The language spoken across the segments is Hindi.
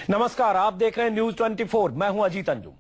नमस्कार, आप देख रहे हैं न्यूज 24। मैं हूं अजीत अंजुम।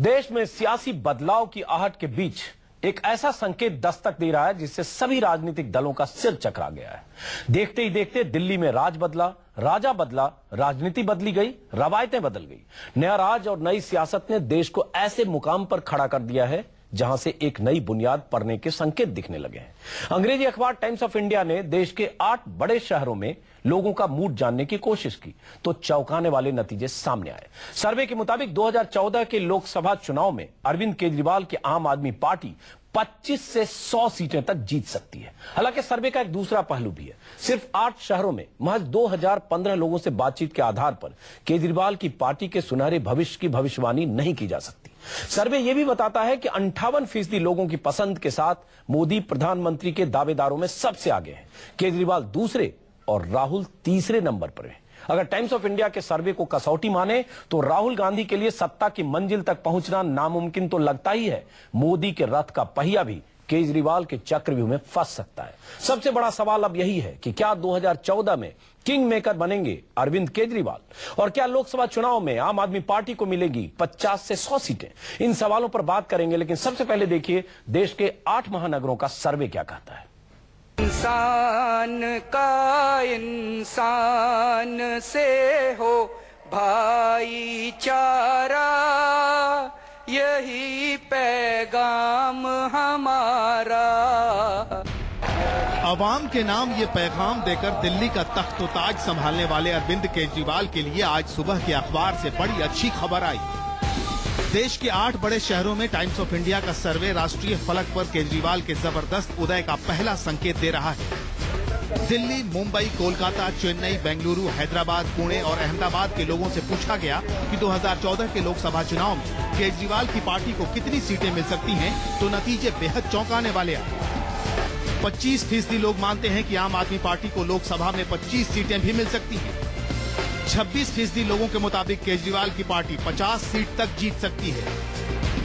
देश में सियासी बदलाव की आहट के बीच एक ऐसा संकेत दस्तक दे रहा है जिससे सभी राजनीतिक दलों का सिर चकरा गया है। देखते ही देखते दिल्ली में राज बदला, राजा बदला, राजनीति बदली गई, रवायतें बदल गई। नया राज और नई सियासत ने देश को ऐसे मुकाम पर खड़ा कर दिया है जहां से एक नई बुनियाद पड़ने के संकेत दिखने लगे हैं। अंग्रेजी अखबार टाइम्स ऑफ इंडिया ने देश के 8 बड़े शहरों में लोगों का मूड जानने की कोशिश की तो चौंकाने वाले नतीजे सामने आए। सर्वे के मुताबिक 2014 के लोकसभा चुनाव में अरविंद केजरीवाल की आम आदमी पार्टी 25 से 100 सीटें तक जीत सकती है। हालांकि सर्वे का एक दूसरा पहलू भी है। सिर्फ 8 शहरों में महज 2015 लोगों से बातचीत के आधार पर केजरीवाल की पार्टी के सुनहरे भविष्य की भविष्यवाणी नहीं की जा सकती। सर्वे यह भी बताता है कि 58% लोगों की पसंद के साथ मोदी प्रधानमंत्री के दावेदारों में सबसे आगे हैं। केजरीवाल दूसरे और राहुल तीसरे नंबर पर हैं। अगर टाइम्स ऑफ इंडिया के सर्वे को कसौटी माने तो राहुल गांधी के लिए सत्ता की मंजिल तक पहुंचना नामुमकिन तो लगता ही है। मोदी के रथ का पहिया भी केजरीवाल के चक्रव्यूह में फंस सकता है। सबसे बड़ा सवाल अब यही है कि क्या 2014 में किंग मेकर बनेंगे अरविंद केजरीवाल, और क्या लोकसभा चुनाव में आम आदमी पार्टी को मिलेगी 50 से 100 सीटें। इन सवालों पर बात करेंगे, लेकिन सबसे पहले देखिए देश के 8 महानगरों का सर्वे क्या कहता है। इंसान का इंसान से हो भाईचारा, यही पैगाम हमारा। अवाम के नाम ये पैगाम देकर दिल्ली का तख्त व ताज संभालने वाले अरविंद केजरीवाल के लिए आज सुबह के अखबार से बड़ी अच्छी खबर आई। देश के 8 बड़े शहरों में टाइम्स ऑफ इंडिया का सर्वे राष्ट्रीय फलक पर केजरीवाल के जबरदस्त उदय का पहला संकेत दे रहा है। दिल्ली, मुंबई, कोलकाता, चेन्नई, बेंगलुरु, हैदराबाद, पुणे और अहमदाबाद के लोगों से पूछा गया कि 2014 के लोकसभा चुनाव में केजरीवाल की पार्टी को कितनी सीटें मिल सकती हैं, तो नतीजे बेहद चौंकाने वाले आए। 25% लोग मानते हैं कि आम आदमी पार्टी को लोकसभा में 25 सीटें भी मिल सकती हैं। 26% लोगों के मुताबिक केजरीवाल की पार्टी 50 सीट तक जीत सकती है।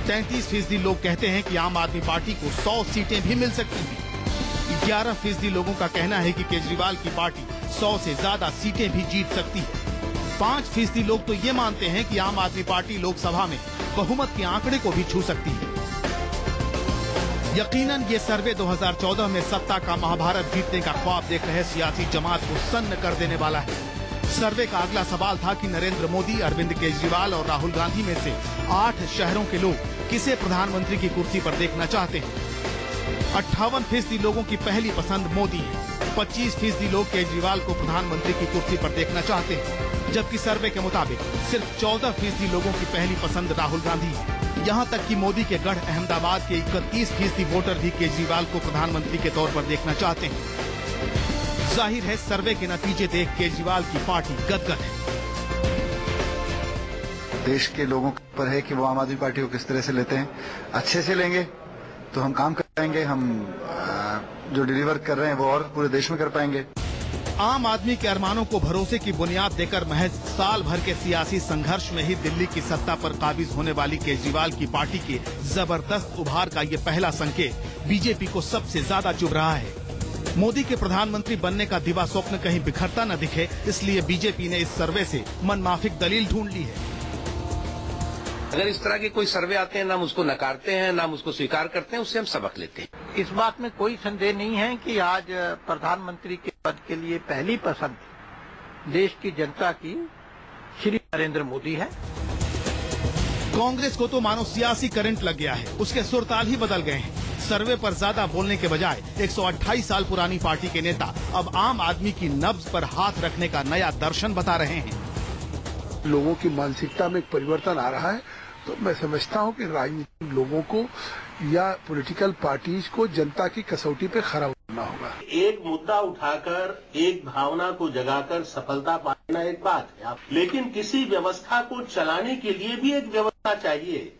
33% लोग कहते हैं कि आम आदमी पार्टी को 100 सीटें भी मिल सकती हैं। 11% लोगों का कहना है कि केजरीवाल की पार्टी 100 से ज्यादा सीटें भी जीत सकती है। 5% लोग तो ये मानते हैं कि आम आदमी पार्टी लोकसभा में बहुमत के आंकड़े को भी छू सकती है। यकीनन ये सर्वे 2014 में सत्ता का महाभारत जीतने का ख्वाब देख रहे सियासी जमात को सन्न कर देने वाला है। सर्वे का अगला सवाल था कि नरेंद्र मोदी, अरविंद केजरीवाल और राहुल गांधी में से 8 शहरों के लोग किसे प्रधानमंत्री की कुर्सी पर देखना चाहते हैं। 58% लोगों की पहली पसंद मोदी है। 25% लोग केजरीवाल को प्रधानमंत्री की कुर्सी पर देखना चाहते हैं, जबकि सर्वे के मुताबिक सिर्फ 14% लोगों की पहली पसंद राहुल गांधी है। यहाँ तक कि मोदी के गढ़ अहमदाबाद के 31% वोटर भी केजरीवाल को प्रधानमंत्री के तौर पर देखना चाहते हैं। जाहिर है सर्वे के नतीजे देख केजरीवाल की पार्टी गदगद है। देश के लोगों पर है कि वो आम आदमी पार्टी को किस तरह से लेते हैं। अच्छे से लेंगे तो हम काम कर पाएंगे, हम जो डिलीवर कर रहे हैं वो और पूरे देश में कर पाएंगे। आम आदमी के अरमानों को भरोसे की बुनियाद देकर महज साल भर के सियासी संघर्ष में ही दिल्ली की सत्ता पर काबिज होने वाली केजरीवाल की पार्टी के जबरदस्त उभार का ये पहला संकेत बीजेपी को सबसे ज्यादा चुभ रहा है। मोदी के प्रधानमंत्री बनने का दिवा स्वप्न कहीं बिखरता न दिखे, इसलिए बीजेपी ने इस सर्वे से मनमाफिक दलील ढूंढ ली है। अगर इस तरह के कोई सर्वे आते हैं, ना हम उसको नकारते हैं ना हम उसको स्वीकार करते हैं, उससे हम सबक लेते हैं। इस बात में कोई संदेह नहीं है कि आज प्रधानमंत्री के पद के लिए पहली पसंद देश की जनता की श्री नरेंद्र मोदी है। कांग्रेस को तो मानो सियासी करंट लग गया है, उसके सुरताल ही बदल गए हैं। सर्वे पर ज्यादा बोलने के बजाय 128 साल पुरानी पार्टी के नेता अब आम आदमी की नब्ज पर हाथ रखने का नया दर्शन बता रहे हैं। लोगों की मानसिकता में एक परिवर्तन आ रहा है, तो मैं समझता हूं कि राजनीतिक लोगों को या पॉलिटिकल पार्टीज को जनता की कसौटी पे खरा उतरना होगा। एक मुद्दा उठाकर एक भावना को जगाकर सफलता पाना एक बात है, लेकिन किसी व्यवस्था को चलाने के लिए भी एक व्यवस्था चाहिए।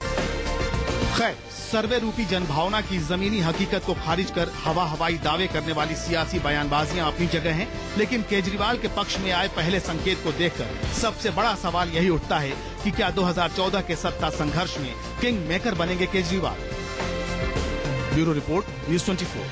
खैर, सर्वे रूपी जनभावना की जमीनी हकीकत को खारिज कर हवा हवाई दावे करने वाली सियासी बयानबाजियां अपनी जगह हैं, लेकिन केजरीवाल के पक्ष में आए पहले संकेत को देखकर सबसे बड़ा सवाल यही उठता है कि क्या 2014 के सत्ता संघर्ष में किंग मेकर बनेंगे केजरीवाल। Bureau report, news 24।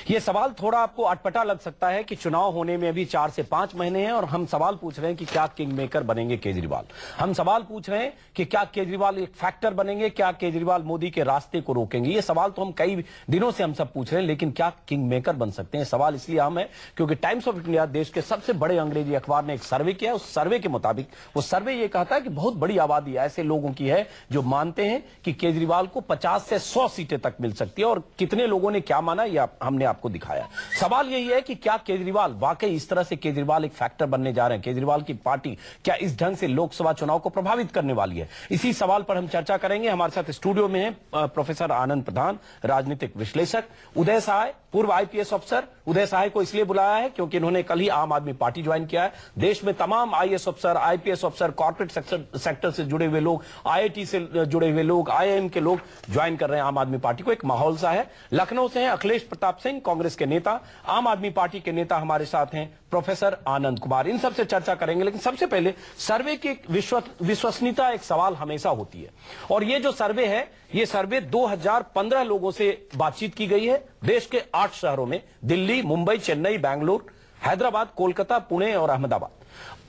ये सवाल थोड़ा आपको अटपटा लग सकता है कि चुनाव होने में अभी 4 से 5 महीने हैं और हम सवाल पूछ रहे हैं कि क्या किंग मेकर बनेंगे केजरीवाल। हम सवाल पूछ रहे हैं कि क्या केजरीवाल एक फैक्टर बनेंगे, क्या केजरीवाल मोदी के रास्ते को रोकेंगे। ये सवाल तो हम कई दिनों से हम सब पूछ रहे हैं, लेकिन क्या किंग मेकर बन सकते हैं। सवाल इसलिए अहम है क्योंकि टाइम्स ऑफ इंडिया देश के सबसे बड़े अंग्रेजी अखबार ने एक सर्वे किया। उस सर्वे के मुताबिक वो सर्वे ये कहता है कि बहुत बड़ी आबादी ऐसे लोगों की है जो मानते हैं कि केजरीवाल को 50 से 100 सीटें तक मिल सकती है। और कितने लोगों ने क्या माना यह हमने आपको दिखाया। सवाल यही है कि क्या केजरीवाल वाकई इस तरह से केजरीवाल एक फैक्टर बनने जा रहे हैं, केजरीवाल की पार्टी क्या इस ढंग से लोकसभा चुनाव को प्रभावित करने वाली है। इसी सवाल पर हम चर्चा करेंगे। हमारे साथ स्टूडियो में है प्रोफेसर आनंद प्रधान, राजनीतिक विश्लेषक, उदय सहाय, पूर्व आईपीएस अफसर। उदय सहाय को इसलिए बुलाया है क्योंकि इन्होंने कल ही आम आदमी पार्टी ज्वाइन किया है। देश में तमाम आईएएस अफसर, आईपीएस अफसर, कॉर्पोरेट सेक्टर से जुड़े हुए लोग, आईआईटी से जुड़े हुए लोग, आईआईएम के लोग ज्वाइन कर रहे हैं आम आदमी पार्टी को। एक माहौल सा है। लखनऊ से हैं अखिलेश प्रताप सिंह, कांग्रेस के नेता। आम आदमी पार्टी के नेता हमारे साथ हैं प्रोफेसर आनंद कुमार। इन सबसे चर्चा करेंगे, लेकिन सबसे पहले सर्वे की विश्वसनीयता एक सवाल हमेशा होती है। और ये जो सर्वे है, ये सर्वे 2015 लोगों से बातचीत की गई है देश के 8 शहरों में, दिल्ली, मुंबई, चेन्नई, बेंगलुरु, हैदराबाद, कोलकाता, पुणे और अहमदाबाद।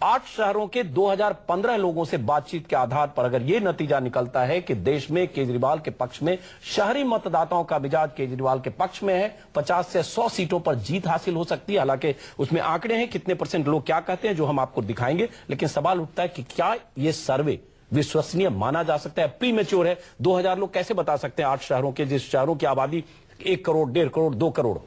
8 शहरों के 2015 लोगों से बातचीत के आधार पर अगर यह नतीजा निकलता है कि देश में केजरीवाल के पक्ष में, शहरी मतदाताओं का मिजाज केजरीवाल के पक्ष में है, 50 से 100 सीटों पर जीत हासिल हो सकती है। हालांकि उसमें आंकड़े हैं कितने % लोग क्या कहते हैं जो हम आपको दिखाएंगे, लेकिन सवाल उठता है कि क्या यह सर्वे विश्वसनीय माना जा सकता है। प्रीमेच्योर है। 2000 लोग कैसे बता सकते हैं 8 शहरों के, जिस शहरों की आबादी 1 करोड़, 1.5 करोड़, 2 करोड़।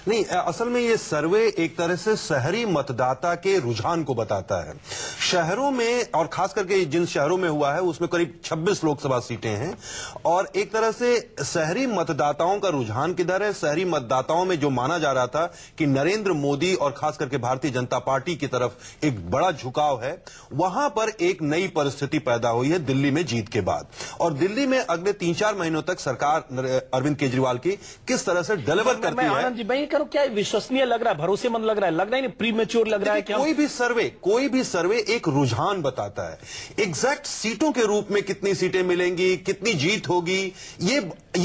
नहीं, असल में ये सर्वे एक तरह से शहरी मतदाता के रुझान को बताता है। शहरों में, और खास करके जिन शहरों में हुआ है उसमें करीब 26 लोकसभा सीटें हैं, और एक तरह से शहरी मतदाताओं का रुझान किधर है। शहरी मतदाताओं में जो माना जा रहा था कि नरेंद्र मोदी और खास करके भारतीय जनता पार्टी की तरफ एक बड़ा झुकाव है, वहां पर एक नई परिस्थिति पैदा हुई है दिल्ली में जीत के बाद। और दिल्ली में अगले 3-4 महीनों तक सरकार अरविंद केजरीवाल की किस तरह से डिलीवर करती है। भाई करो, क्या विश्वसनीय लग रहा है, भरोसेमंद लग रहा है, लग रहा है नहीं प्रीमेच्योर लग रहा है क्या? कोई भी सर्वे एक रुझान बताता है। एग्जैक्ट सीटों के रूप में कितनी सीटें मिलेंगी, कितनी जीत होगी, ये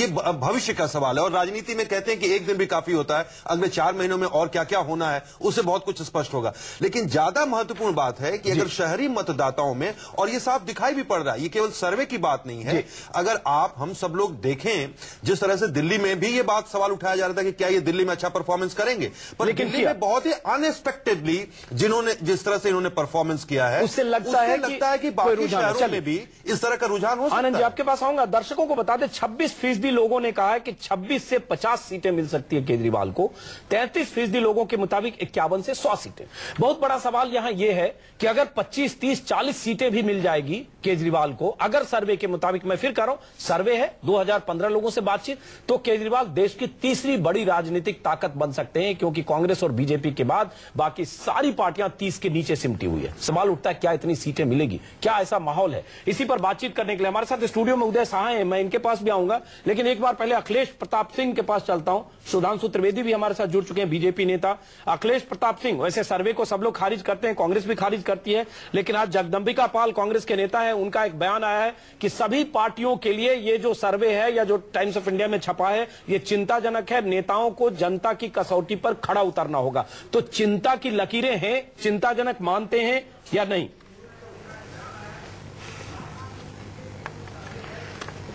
भविष्य का सवाल है। और राजनीति में कहते हैं कि एक दिन भी काफी होता है, अगले 4 महीनों में और क्या क्या होना है उससे बहुत कुछ स्पष्ट होगा। लेकिन ज्यादा महत्वपूर्ण बात है कि अगर शहरी मतदाताओं में, और ये साफ दिखाई भी पड़ रहा है, ये केवल सर्वे की बात नहीं है। अगर हम सब लोग देखें, जिस तरह से दिल्ली में भी ये बात सवाल उठाया जा रहा था कि क्या ये दिल्ली में अच्छा परफॉर्मेंस करेंगे, पर दिल्ली में बहुत ही अनएक्सपेक्टेडली जिस तरह से इन्होंने परफॉर्मेंस किया है, उससे लगता है कि बाकी शहरों में भी इस तरह का रुझान हो सकता है। आनंद जी, आपके पास आऊंगा। दर्शकों को बता दें, 26% लोगों ने कहा है कि 26 से 50 सीटें मिल सकती है केजरीवाल को। 33% लोगों के मुताबिक 51 से 100 सीटें। बहुत बड़ा सवाल यहां यह है कि अगर 25, 30, 40 सीटें भी मिल जाएगी केजरीवाल को, अगर सर्वे के मुताबिक, मैं फिर कह रहा हूं, सर्वे है 2015 लोगों से बातचीत, तो केजरीवाल देश की तीसरी बड़ी राजनीतिक ताकत बन सकते हैं, क्योंकि कांग्रेस और बीजेपी के बाद बाकी सारी पार्टियां 30 के नीचे सिमटी हुई है। सवाल उठता है क्या इतनी सीटें मिलेगी, क्या ऐसा माहौल है? इसी पर बातचीत करने के लिए हमारे साथ स्टूडियो में उदय सहाय हैं, मैं इनके पास भी आऊंगा, लेकिन एक बार पहले अखिलेश प्रताप सिंह के पास चलता हूं। सुधांशु त्रिवेदी भी हमारे साथ जुड़ चुके हैं, बीजेपी नेता। अखिलेश प्रताप सिंह, वैसे सर्वे को सब लोग खारिज करते हैं, कांग्रेस भी खारिज करती है, लेकिन आज जगदंबिका पाल कांग्रेस के नेता है, उनका एक बयान आया है कि सभी पार्टियों के लिए ये जो सर्वे है या जो टाइम्स ऑफ इंडिया में छपा है, ये चिंताजनक है। नेताओं को जनता की कसौटी पर खड़ा उतरना होगा। तो चिंता की लकीरें हैं, चिंताजनक मानते हैं या नहीं?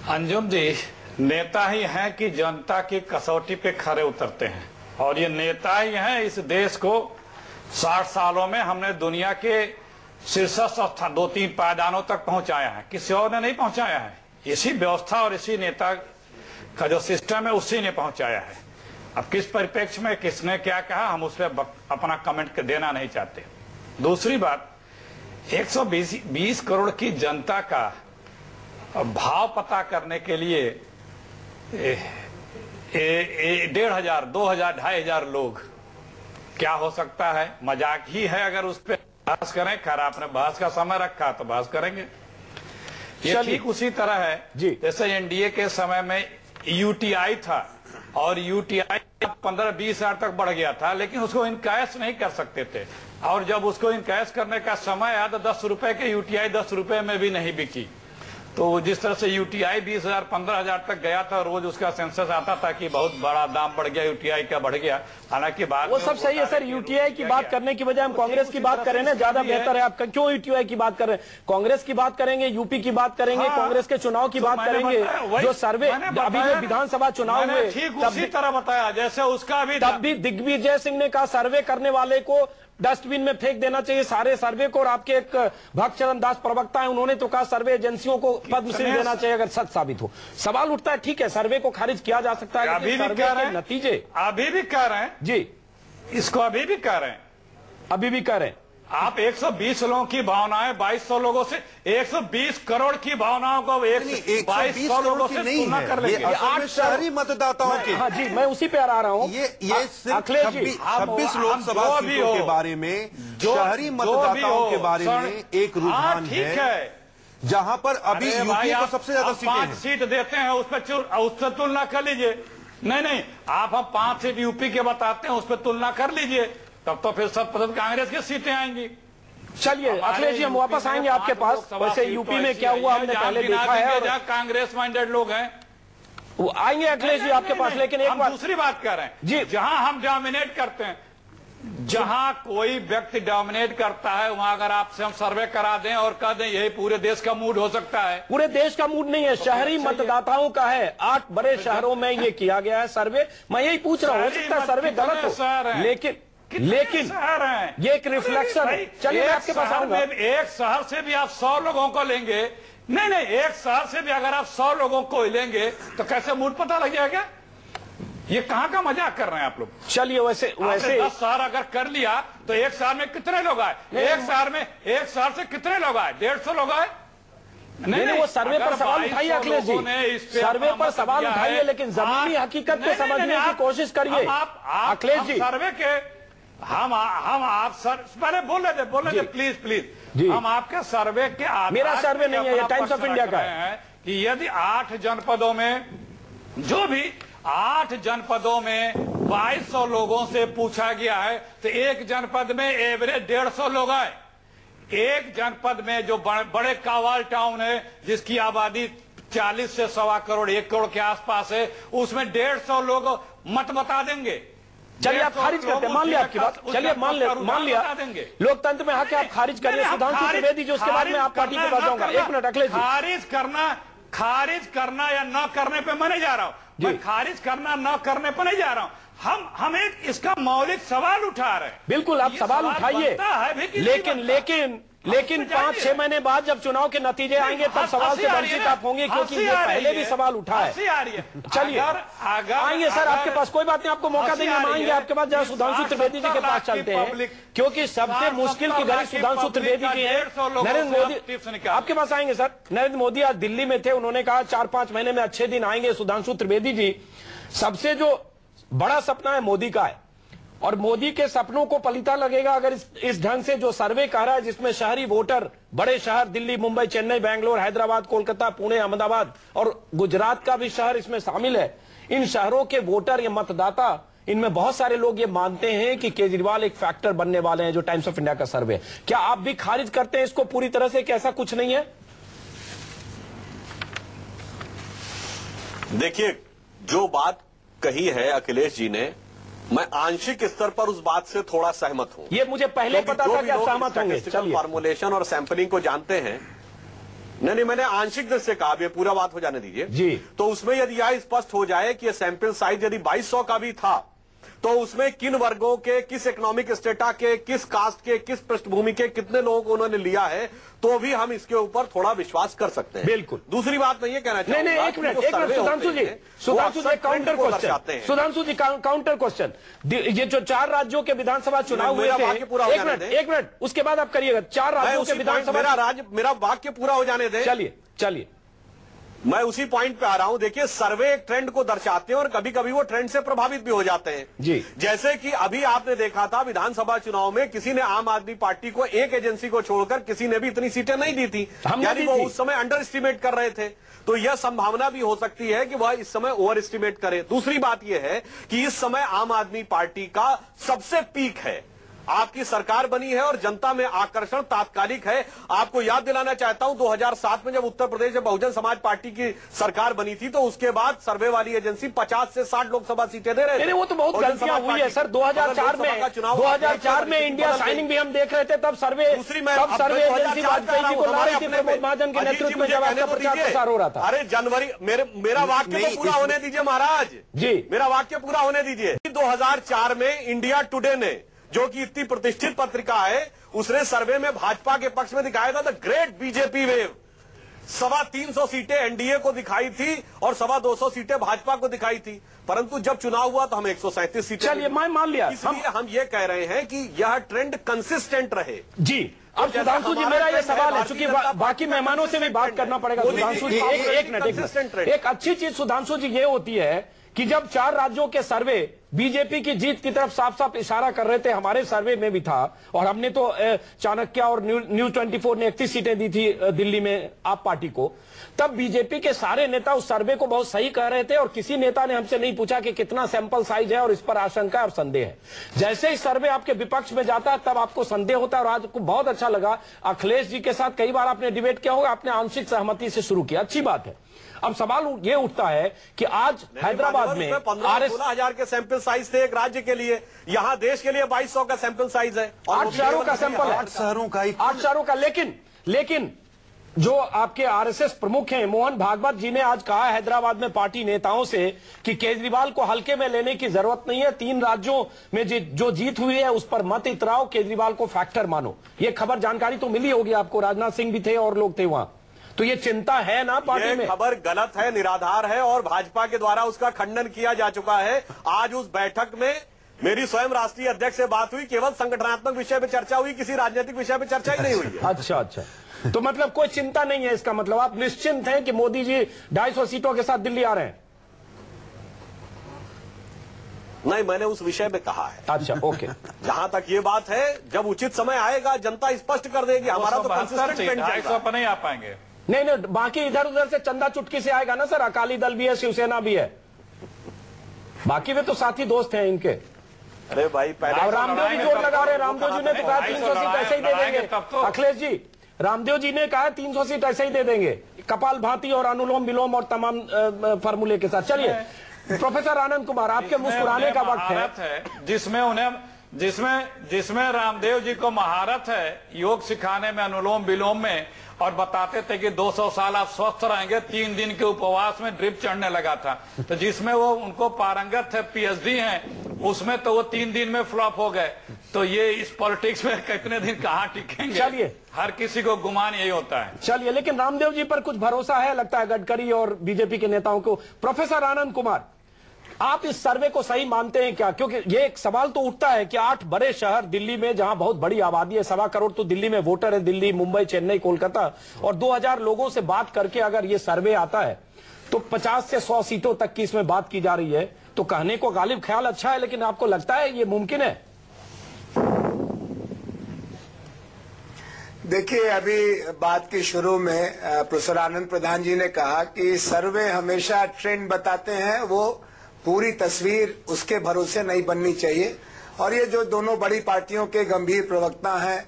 अंजुम जी, नेता ही हैं कि जनता की कसौटी पे खड़े उतरते हैं, और ये नेता ही हैं इस देश को 60 सालों में हमने दुनिया के शीर्ष 2-3 पायदानों तक पहुंचाया है, किसी और ने नहीं पहुंचाया है। इसी व्यवस्था और इसी नेता का जो सिस्टम है उसी ने पहुंचाया है। अब किस परिप्रेक्ष्य में किसने क्या कहा, हम उस पर अपना कमेंट देना नहीं चाहते। दूसरी बात, 120 करोड़ की जनता का भाव पता करने के लिए 1,500, 2,000, 2,500 लोग, क्या हो सकता है? मजाक ही है अगर उस पर बहस करें। खैर, आपने बहस का समय रखा तो बहस करेंगे। ये ठीक उसी तरह है जैसे एनडीए के समय में यूटीआई था, और यूटीआई 15-20 हजार तक बढ़ गया था, लेकिन उसको इनकैश नहीं कर सकते थे, और जब उसको इनकैश करने का समय आया तो 10 रुपए के यूटीआई 10 रुपए में भी नहीं बिकी। तो जिस तरह से यूटीआई 20,000 15,000 तक गया था, रोज उसका सेंसस आता था कि बहुत बड़ा दाम बढ़ गया, यूटीआई का बढ़ गया। हालांकि बात वो सब सही है सर, यूटीआई की बात करने की बजाय हम कांग्रेस की बात करें ना, ज्यादा बेहतर है। आप क्यों यूटीआई की बात कर रहे हैं? कांग्रेस की बात करेंगे, यूपी की बात करेंगे, कांग्रेस के चुनाव की बात करेंगे। जो सर्वे अभी जो विधानसभा चुनाव हुए ठीक उसी तरह बताया जैसे उसका भी, तब भी दिग्विजय सिंह ने कहा सर्वे करने वाले को डस्टबिन में फेंक देना चाहिए सारे सर्वे को। और आपके एक भक्त चरण दास प्रवक्ता है, उन्होंने तो कहा सर्वे एजेंसियों को पद्मश्री देना चाहिए अगर सच साबित हो। सवाल उठता है, ठीक है सर्वे को खारिज किया जा सकता है, अभी सर्वे के नतीजे अभी भी कह रहे हैं जी, इसको अभी भी कह रहे हैं, अभी भी कह रहे हैं। आप 120 लोगों की भावनाएं 2200 लोगों से, 120 करोड़ की भावनाओं को 2200 लोगों से तुलना कर लेंगे। 8 शहरी मतदाताओं के, हाँ जी, मैं उसी पे आ रहा हूँ। ये सिर्फ 26 लोकसभा सीटों के बारे में, शहरी मतदाताओं के बारे में एक रुझान है जहां पर अभी यूपी को सबसे ज्यादा सीटें हैं। 5 सीट देते हैं, उससे तुलना कर लीजिए। नहीं, आप हम 5 सीट यूपी के बताते हैं, उस पर तुलना कर लीजिए, तब तो फिर 100% कांग्रेस की सीटें आएंगी। चलिए अखिलेश जी, हम वापस आएंगे आपके पास। वैसे यूपी में क्या हुआ हमने पहले देखा है, जहाँ कांग्रेस माइंडेड लोग हैं वो आएंगे अखिलेश जी आपके पास। लेकिन एक बात, दूसरी बात कर रहे हैं जी, जहां हम डोमिनेट करते हैं, जहां कोई व्यक्ति डोमिनेट करता है, वहां अगर आपसे हम सर्वे करा दें और कह दें यही पूरे देश का मूड हो सकता है। पूरे देश का मूड नहीं है, शहरी मतदाताओं का है। 8 बड़े शहरों में ये किया गया है सर्वे। मैं यही पूछ रहा हूँ, हो सकता है सर्वे गलत हो, लेकिन शहर हैं, ये एक रिफ्लेक्शन है। चलिए मैं आपके पास आऊंगा। एक शहर से भी आप 100 लोगों को लेंगे, नहीं, एक शहर से भी अगर आप 100 लोगों को लेंगे तो कैसे मूड पता लग जाएगा? ये कहां का मजाक कर रहे हैं आप लोग? चलिए वैसे 10 शहर अगर कर लिया तो एक शहर में कितने लोग आए? एक शहर से कितने लोग आए? 150 लोग आए? नहीं, वो सर्वे पर सवाल उठाइए अखिलेश जी, सर्वे पर सवाल उठाइए, लेकिन जमीनी हकीकत को समझने की कोशिश करिए अखिलेश जी। सर्वे के हम आप सर पहले बोले थे प्लीज हम आपके सर्वे के आधार, मेरा सर्वे नहीं है, ये टाइम्स ऑफ इंडिया का है कि यदि 8 जनपदों में, जो भी 8 जनपदों में 2200 लोगों से पूछा गया है, तो एक जनपद में एवरेज 150 लोग आए। एक जनपद में जो बड़े कावाल टाउन है, जिसकी आबादी 40 से 1.25 करोड़ 1 करोड़ के आसपास है, उसमें 150 लोग मत बता देंगे। चलिए आप खारिज करते हैं, मान लिया आपकी बात, चलिए मान लिया लोकतंत्र में हक है, आप खारिज करिए। सुधांशु त्रिवेदी जी, उसके बाद में आप पार्टी के पास जाऊंगा। 1 मिनट अखिलेश जी, खारिज करना या न करने पे मैं नहीं जा रहा हूं, मैं खारिज करना न करने पे नहीं जा रहा हूं। हम एक इसका मौलिक सवाल उठा रहे हैं। बिल्कुल आप सवाल उठाइए, लेकिन 5-6 महीने बाद जब चुनाव के नतीजे आएंगे तब सवाल से वंचित आप होंगे, क्योंकि ये पहले भी सवाल उठा है। चलिए आएंगे सर आपके पास, कोई बात नहीं, आपको मौका देंगे, हम आएंगे आपके पास। जरा सुधांशु त्रिवेदी जी के पास चलते हैं, क्योंकि सबसे मुश्किल की घड़ी सुधांशु त्रिवेदी की है। नरेंद्र मोदी आपके पास आएंगे सर। नरेंद्र मोदी आज दिल्ली में थे, उन्होंने कहा 4-5 महीने में अच्छे दिन आएंगे। सुधांशु त्रिवेदी जी, सबसे जो बड़ा सपना है मोदी का है, और मोदी के सपनों को पलीता लगेगा अगर इस ढंग से जो सर्वे कर रहा है, जिसमें शहरी वोटर, बड़े शहर दिल्ली, मुंबई, चेन्नई, बेंगलोर, हैदराबाद, कोलकाता, पुणे, अहमदाबाद और गुजरात का भी शहर इसमें शामिल है। इन शहरों के वोटर या मतदाता, इनमें बहुत सारे लोग ये मानते हैं कि केजरीवाल एक फैक्टर बनने वाले हैं, जो टाइम्स ऑफ इंडिया का सर्वे। क्या आप भी खारिज करते हैं इसको पूरी तरह से कि ऐसा कुछ नहीं है? देखिए, जो बात कही है अखिलेश जी ने, मैं आंशिक स्तर पर उस बात से थोड़ा सहमत हूं। ये मुझे पहले पता था कि आप सहमत होंगे। चलिए, फॉर्मुलेशन और सैंपलिंग को जानते हैं। नहीं, मैंने आंशिक दृष्टि से कहा, अब ये पूरा बात हो जाने दीजिए जी। तो उसमें यदि यह स्पष्ट हो जाए कि सैंपल साइज यदि 2200 का भी था, तो उसमें किन वर्गों के, किस इकोनॉमिक स्टेटा के, किस कास्ट के, किस पृष्ठभूमि के कितने लोगों को उन्होंने लिया है, तो भी हम इसके ऊपर थोड़ा विश्वास कर सकते हैं। बिल्कुल, दूसरी बात नहीं है कहना चाहिए। नहीं, एक मिनट सुधांशु जी, काउंटर क्वेश्चन। सुधांशु जी, काउंटर क्वेश्चन। ये जो 4 राज्यों के विधानसभा चुनाव हुए थे, एक मिनट उसके बाद आप करिएगा। 4 राज्यों के विधानसभा, मेरा वाक्य पूरा हो जाने दें। चलिए मैं उसी पॉइंट पे आ रहा हूं। देखिए, सर्वे एक ट्रेंड को दर्शाते हैं और कभी कभी वो ट्रेंड से प्रभावित भी हो जाते हैं जी। जैसे कि अभी आपने देखा था विधानसभा चुनाव में किसी ने आम आदमी पार्टी को, एक एजेंसी को छोड़कर किसी ने भी इतनी सीटें नहीं दी थी, यानी वो उस समय अंडर एस्टिमेट कर रहे थे। तो यह संभावना भी हो सकती है कि वह इस समय ओवर एस्टिमेट करे। दूसरी बात यह है कि इस समय आम आदमी पार्टी का सबसे पीक है, आपकी सरकार बनी है और जनता में आकर्षण तात्कालिक है। आपको याद दिलाना चाहता हूं 2007 में जब उत्तर प्रदेश में बहुजन समाज पार्टी की सरकार बनी थी तो उसके बाद सर्वे वाली एजेंसी 50 से 60 लोकसभा सीटें दे रहे थे। वो तो बहुत गलतियां हुई है सर। 2004 में इंडिया साइनिंग भी हम देख रहे थे, तब सर्वे एजेंसी वाजपेयी को ला रही थी प्रमोद महाजन के नेतृत्व में जब आपका प्रचार प्रसार हो रहा था। अरे जनवरी, मेरा वाक्य तो पूरा होने दीजिए महाराज जी, मेरा वाक्य पूरा होने दीजिए। 2004 में इंडिया टुडे ने, जो कि इतनी प्रतिष्ठित पत्रिका है, उसने सर्वे में भाजपा के पक्ष में दिखाया था द ग्रेट बीजेपी वेव। 325 सीटें एनडीए को दिखाई थी और 225 सीटें भाजपा को दिखाई थी, परंतु जब चुनाव हुआ तो हमें 137 सीटें। चलिए मैं मान लिया, इसलिए हम ये कह रहे हैं कि यह ट्रेंड कंसिस्टेंट रहे। जी, अब सुधांशु जी मेरा ये सवाल है, चूंकि बाकी मेहमानों से भी बात करना पड़ेगा। सुधांशु जी एक मिनट, एक अच्छी चीज सुधांशु जी ये होती है कि जब 4 राज्यों के सर्वे बीजेपी की जीत की तरफ साफ साफ इशारा कर रहे थे, हमारे सर्वे में भी था, और हमने तो चाणक्य और न्यूज 24 ने 31 सीटें दी थी दिल्ली में आप पार्टी को, तब बीजेपी के सारे नेता उस सर्वे को बहुत सही कह रहे थे और किसी नेता ने हमसे नहीं पूछा कि कितना सैंपल साइज है और इस पर आशंका और संदेह है। जैसे ही सर्वे आपके विपक्ष में जाता है तब आपको संदेह होता है, और आज को बहुत अच्छा लगा अखिलेश जी के साथ कई बार आपने डिबेट किया होगा, आपने आंशिक सहमति से शुरू किया, अच्छी बात है। अब सवाल ये उठता है कि आज हैदराबाद में 15-16 के सैंपल साइज थे एक राज्य के लिए, यहां देश के लिए 2200 का सैंपल साइज है, 8 शहरों का सैंपल है, 8 शहरों का। लेकिन जो आपके आरएसएस प्रमुख हैं मोहन भागवत जी ने आज कहा हैदराबाद में पार्टी नेताओं से कि केजरीवाल को हल्के में लेने की जरूरत नहीं है, 3 राज्यों में जो जीत हुई है उस पर मत इतराओ, केजरीवाल को फैक्टर मानो। ये खबर जानकारी तो मिली होगी आपको, राजनाथ सिंह भी थे और लोग थे वहां, तो ये चिंता है ना पार्टी में? खबर गलत है, निराधार है और भाजपा के द्वारा उसका खंडन किया जा चुका है। आज उस बैठक में मेरी स्वयं राष्ट्रीय अध्यक्ष से बात हुई, केवल संगठनात्मक विषय पे चर्चा हुई, किसी राजनीतिक विषय पे चर्चा ही नहीं हुई है। अच्छा, तो मतलब कोई चिंता नहीं है, इसका मतलब आप निश्चिंत हैं कि मोदी जी 250 सीटों के साथ दिल्ली आ रहे हैं? नहीं, मैंने उस विषय में कहा है। अच्छा, ओके। जहां तक ये बात है, जब उचित समय आएगा जनता स्पष्ट कर देगी। हमारा तो कंसिस्टेंट ट्रेंड है, 250 पर नहीं आ पाएंगे। नहीं, बाकी इधर उधर से चंदा चुटकी से आएगा ना सर, अकाली दल भी है, शिवसेना भी है, बाकी वे तो साथी दोस्त हैं इनके। अरे भाई पहले रामदेव जी जोर लगा रहे, रामदेव जी ने तो कहा 300 सीट ऐसे ही दे देंगे। अखिलेश जी, रामदेव जी ने कहा 300 सीट ऐसे ही दे देंगे, कपाल भाती और अनुलोम विलोम और तमाम फार्मूले के साथ। चलिए प्रोफेसर आनंद कुमार, आपके मुस्कुराने का वक्त है, जिसमें रामदेव जी को महारत है योग सिखाने में, अनुलोम विलोम में, और बताते थे कि 200 साल आप स्वस्थ रहेंगे, 3 दिन के उपवास में ड्रिप चढ़ने लगा था, तो जिसमें वो उनको पारंगत है, पीएचडी हैं, उसमें तो वो 3 दिन में फ्लॉप हो गए। तो ये इस पॉलिटिक्स में कितने दिन कहां टिकेंगे? चलिए, हर किसी को गुमान यही होता है। चलिए, लेकिन रामदेव जी पर कुछ भरोसा है लगता है गडकरी और बीजेपी के नेताओं को। प्रोफेसर आनंद कुमार, आप इस सर्वे को सही मानते हैं क्या? क्योंकि ये एक सवाल तो उठता है कि 8 बड़े शहर दिल्ली में, जहां बहुत बड़ी आबादी है, 1.25 करोड़ तो दिल्ली में वोटर है, दिल्ली, मुंबई, चेन्नई, कोलकाता, और 2000 लोगों से बात करके अगर ये सर्वे आता है तो 50 से 100 सीटों तक की इसमें बात की जा रही है, तो कहने को गालिब ख्याल अच्छा है, लेकिन आपको लगता है ये मुमकिन है? देखिए, अभी बात के शुरू में प्रोफेसर आनंद प्रधान जी ने कहा कि सर्वे हमेशा ट्रेंड बताते हैं, वो पूरी तस्वीर उसके भरोसे नहीं बननी चाहिए। और ये जो दोनों बड़ी पार्टियों के गंभीर प्रवक्ता हैं,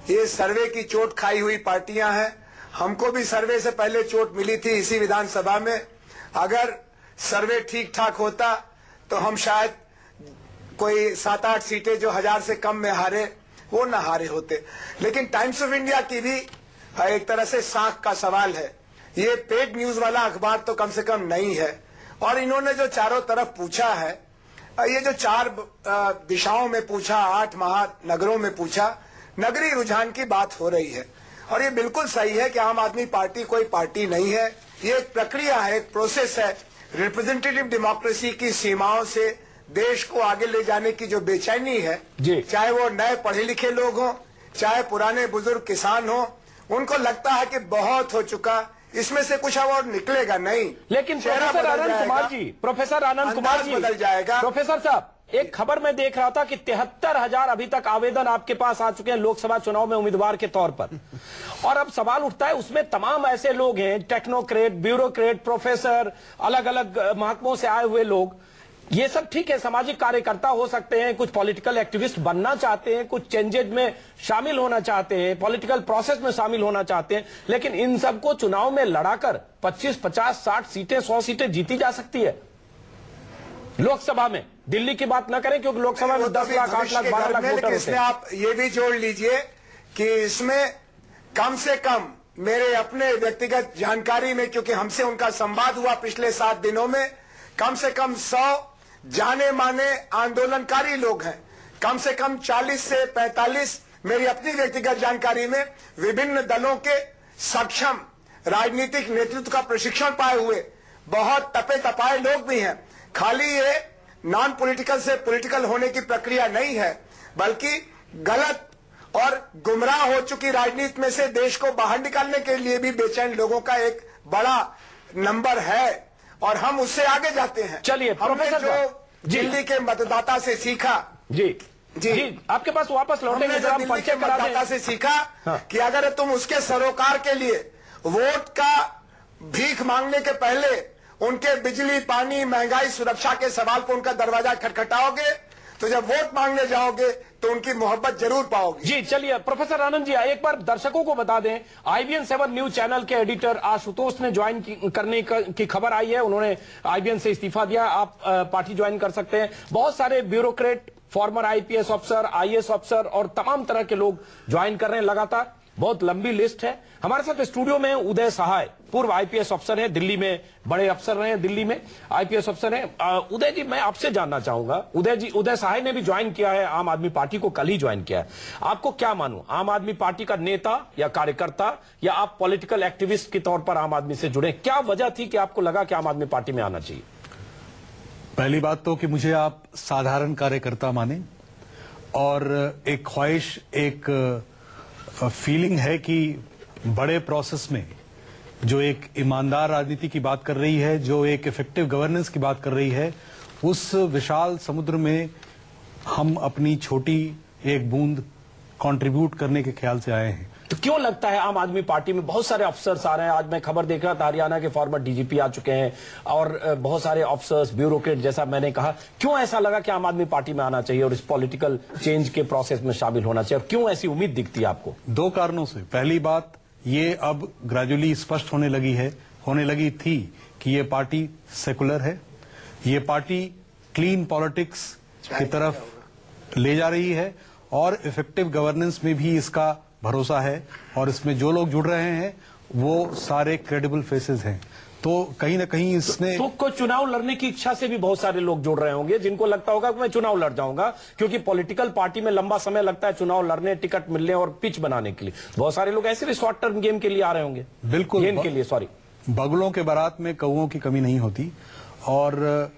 ये सर्वे की चोट खाई हुई पार्टियां हैं। हमको भी सर्वे से पहले चोट मिली थी इसी विधानसभा में। अगर सर्वे ठीक ठाक होता तो हम शायद कोई 7-8 सीटें जो 1000 से कम में हारे, वो न हारे होते। लेकिन टाइम्स ऑफ इंडिया की भी एक तरह से साख का सवाल है। ये पेड न्यूज वाला अखबार तो कम से कम नहीं है। और इन्होंने जो चारों तरफ पूछा है, ये जो 4 दिशाओं में पूछा, 8 महानगरों में पूछा, नगरीय रुझान की बात हो रही है। और ये बिल्कुल सही है कि आम आदमी पार्टी कोई पार्टी नहीं है, ये एक प्रक्रिया है, एक प्रोसेस है। रिप्रेजेंटेटिव डेमोक्रेसी की सीमाओं से देश को आगे ले जाने की जो बेचैनी है, चाहे वो नए पढ़े लिखे लोग हों, चाहे पुराने बुजुर्ग किसान हों, उनको लगता है कि बहुत हो चुका, इसमें से कुछ और निकलेगा नहीं। लेकिन प्रोफेसर आनंद कुमार जी बदल जाएगा। प्रोफेसर साहब, एक खबर में देख रहा था कि 73,000 अभी तक आवेदन आपके पास आ चुके हैं लोकसभा चुनाव में उम्मीदवार के तौर पर। और अब सवाल उठता है, उसमें तमाम ऐसे लोग हैं, टेक्नोक्रेट, ब्यूरोक्रेट, प्रोफेसर, अलग अलग महकमों से आए हुए लोग, ये सब ठीक है, सामाजिक कार्यकर्ता हो सकते हैं, कुछ पॉलिटिकल एक्टिविस्ट बनना चाहते हैं, कुछ चेंजेज में शामिल होना चाहते हैं, पॉलिटिकल प्रोसेस में शामिल होना चाहते हैं, लेकिन इन सबको चुनाव में लड़ाकर 25, 50, 60 सीटें, 100 सीटें जीती जा सकती है। लोकसभा में दिल्ली की बात ना करें, क्योंकि लोकसभा में 10 लाख, 8 लाख, 12 लाख वोटर होते हैं। आप ये भी जोड़ लीजिए कि इसमें कम से कम मेरे अपने व्यक्तिगत जानकारी में, क्योंकि हमसे उनका संवाद हुआ पिछले 7 दिनों में, कम से कम 100 जाने माने आंदोलनकारी लोग हैं। कम से कम 40 से 45 मेरी अपनी व्यक्तिगत जानकारी में विभिन्न दलों के सक्षम राजनीतिक नेतृत्व का प्रशिक्षण पाए हुए बहुत तपे तपाए लोग भी हैं। खाली ये नॉन पॉलिटिकल से पॉलिटिकल होने की प्रक्रिया नहीं है, बल्कि गलत और गुमराह हो चुकी राजनीति में से देश को बाहर निकालने के लिए भी बेचैन लोगों का एक बड़ा नंबर है, और हम उससे आगे जाते हैं। चलिए, हमने जो दिल्ली के मतदाता से सीखा, जी आपके पास वापस लौटेंगे, हमने दिल्ली के मतदाता से सीखा कि अगर तुम उसके सरोकार के लिए वोट का भीख मांगने के पहले उनके बिजली, पानी, महंगाई, सुरक्षा के सवाल पर उनका दरवाजा खटखटाओगे, तो जब वोट मांगने जाओगे तो उनकी मोहब्बत जरूर पाओगे। जी चलिए, प्रोफेसर आनंद जी एक बार दर्शकों को बता दें, IBN 7 न्यूज चैनल के एडिटर आशुतोष ने ज्वाइन करने की खबर आई है। उन्होंने IBN से इस्तीफा दिया। आप पार्टी ज्वाइन कर सकते हैं। बहुत सारे ब्यूरोक्रेट, फॉर्मर IPS अफसर, IAS अफसर और तमाम तरह के लोग ज्वाइन कर रहे हैं लगातार। बहुत लंबी लिस्ट है। हमारे साथ स्टूडियो में उदय सहाय, पूर्व IPS अफसर हैं, दिल्ली में बड़े अफसर रहे हैं, दिल्ली में IPS अफसर हैं। उदय जी, मैं आपसे जानना चाहूंगा, उदय सहाय ने भी ज्वाइन किया है आम आदमी पार्टी को, कल ही ज्वाइन किया है। आपको क्या मानूं, आम आदमी पार्टी का नेता या कार्यकर्ता, या आप पॉलिटिकल एक्टिविस्ट के तौर पर आम आदमी से जुड़े? क्या वजह थी कि आपको लगा कि आम आदमी पार्टी में आना चाहिए? पहली बात तो कि मुझे आप साधारण कार्यकर्ता माने, और एक ख्वाहिश, एक फीलिंग है कि बड़े प्रोसेस में जो एक ईमानदार राजनीति की बात कर रही है, जो एक इफेक्टिव गवर्नेंस की बात कर रही है, उस विशाल समुद्र में हम अपनी छोटी एक बूंद कंट्रीब्यूट करने के ख्याल से आए हैं। तो क्यों लगता है आम आदमी पार्टी में बहुत सारे अफसर्स आ रहे हैं? आज मैं खबर देख रहा था, हरियाणा के फॉर्मर DGP आ चुके हैं, और बहुत सारे अफसर्स, ब्यूरोक्रेट, जैसा मैंने कहा। क्यों ऐसा लगा कि आम आदमी पार्टी में आना चाहिए और इस पॉलिटिकल चेंज के प्रोसेस में शामिल होना चाहिए? और क्यों ऐसी उम्मीद दिखती है आपको? 2 कारणों से। पहली बात, ये अब ग्रेजुअली स्पष्ट होने लगी थी कि ये पार्टी सेकुलर है, ये पार्टी क्लीन पॉलिटिक्स की तरफ ले जा रही है, और इफेक्टिव गवर्नेंस में भी इसका भरोसा है, और इसमें जो लोग जुड़ रहे हैं वो सारे क्रेडिबल फेसेस हैं। तो कहीं ना कहीं इसने तो चुनाव लड़ने की इच्छा से भी बहुत सारे लोग जुड़ रहे होंगे, जिनको लगता होगा कि मैं चुनाव लड़ जाऊंगा, क्योंकि पॉलिटिकल पार्टी में लंबा समय लगता है चुनाव लड़ने, टिकट मिलने और पिच बनाने के लिए। बहुत सारे लोग ऐसे भी शॉर्ट टर्म गेम के लिए आ रहे होंगे। बिल्कुल, गेम के लिए, सॉरी। बगलों के बारात में कौओं की कमी नहीं होती, और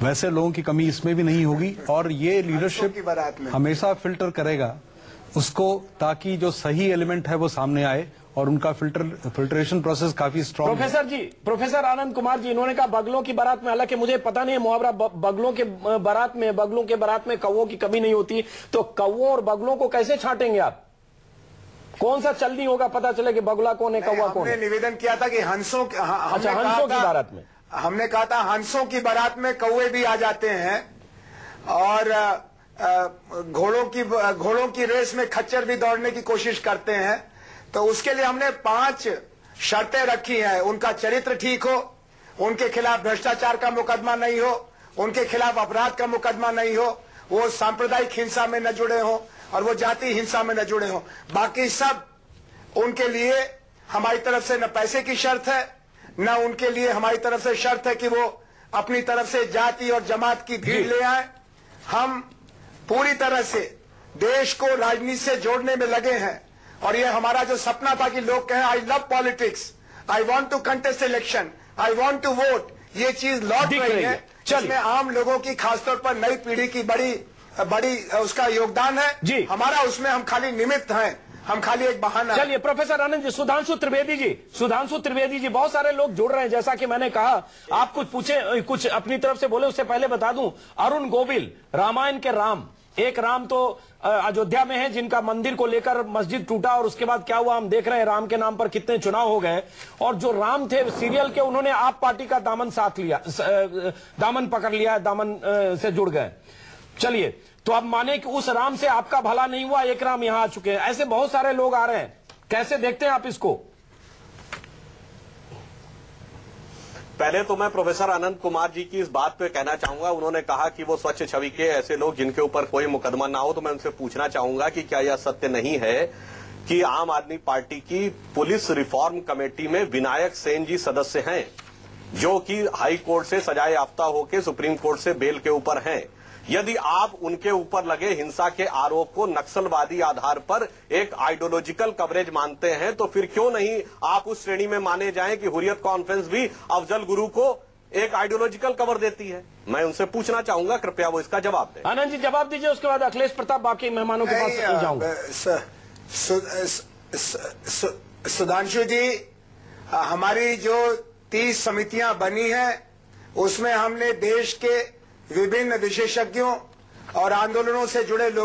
वैसे लोगों की कमी इसमें भी नहीं होगी। और ये लीडरशिप हमेशा फिल्टर करेगा उसको, ताकि जो सही एलिमेंट है वो सामने आए, और उनका फिल्ट्रेशन प्रोसेस काफी स्ट्रॉन्ग है। प्रोफेसर आनंद कुमार जी, इन्होंने कहा बगलों की बारात में, हालांकि मुझे पता नहीं है मुहावरा, बगलों के बारात में कौओं की कमी नहीं होती, तो कौओं और बगलों को कैसे छांटेंगे आप? कौन सा चलनी होगा, पता चले कि बगला कौन है, कौवा कौन है? हमने निवेदन किया था कि हंसों की बारात में, हमने कहा था हंसों की बारात में कौवे भी आ जाते हैं, और घोड़ों की रेस में खच्चर भी दौड़ने की कोशिश करते हैं। तो उसके लिए हमने 5 शर्तें रखी हैं। उनका चरित्र ठीक हो, उनके खिलाफ भ्रष्टाचार का मुकदमा नहीं हो, उनके खिलाफ अपराध का मुकदमा नहीं हो, वो सांप्रदायिक हिंसा में न जुड़े हो, और वो जाति हिंसा में न जुड़े हो। बाकी सब उनके लिए हमारी तरफ से न पैसे की शर्त है, न उनके लिए हमारी तरफ से शर्त है कि वो अपनी तरफ से जाति और जमात की भीड़ ले आए। हम पूरी तरह से देश को राजनीति से जोड़ने में लगे हैं, और ये हमारा जो सपना था कि लोग कहें I love politics, I want to contest election, I want to vote, ये चीज लौट रही है। इसमें आम लोगों की, खासतौर पर नई पीढ़ी की बड़ी उसका योगदान है जी। हमारा उसमें हम खाली निमित्त हैं, हम खाली एक बहाना। चलिए प्रोफेसर आनंद जी, सुधांशु त्रिवेदी जी, बहुत सारे लोग जुड़ रहे हैं। जैसा कि मैंने कहा, आप कुछ पूछे, कुछ अपनी तरफ से बोले, उससे पहले बता दूं, अरुण गोविल, रामायण के राम, एक राम तो अयोध्या में है, जिनका मंदिर को लेकर मस्जिद टूटा और उसके बाद क्या हुआ हम देख रहे हैं। राम के नाम पर कितने चुनाव हो गए, और जो राम थे सीरियल के, उन्होंने आप पार्टी का दामन साथ लिया, दामन पकड़ लिया, दामन से जुड़ गए। चलिए, तो अब माने कि उस राम से आपका भला नहीं हुआ, एक राम यहां आ चुके हैं। ऐसे बहुत सारे लोग आ रहे हैं, कैसे देखते हैं आप इसको? पहले तो मैं प्रोफेसर अनंत कुमार जी की इस बात पे कहना चाहूंगा, उन्होंने कहा कि वो स्वच्छ छवि के ऐसे लोग जिनके ऊपर कोई मुकदमा ना हो, तो मैं उनसे पूछना चाहूंगा कि क्या यह सत्य नहीं है कि आम आदमी पार्टी की पुलिस रिफॉर्म कमेटी में विनायक सेन जी सदस्य हैं, जो कि हाई कोर्ट से सजाए याफ्ता होकर सुप्रीम कोर्ट से बेल के ऊपर हैं। यदि आप उनके ऊपर लगे हिंसा के आरोप को नक्सलवादी आधार पर एक आइडियोलॉजिकल कवरेज मानते हैं, तो फिर क्यों नहीं आप उस श्रेणी में माने जाएं कि हुर्रियत कॉन्फ्रेंस भी अफजल गुरु को एक आइडियोलॉजिकल कवर देती है? मैं उनसे पूछना चाहूंगा, कृपया वो इसका जवाब दें। आनंद जी जवाब दीजिए, उसके बाद अखिलेश प्रताप बाकी मेहमानों के पास जाऊंगा। सुधांशु जी, हमारी जो 30 समितियां बनी हैं, उसमें हमने देश के विभिन्न विशेषज्ञों और आंदोलनों से जुड़े लोग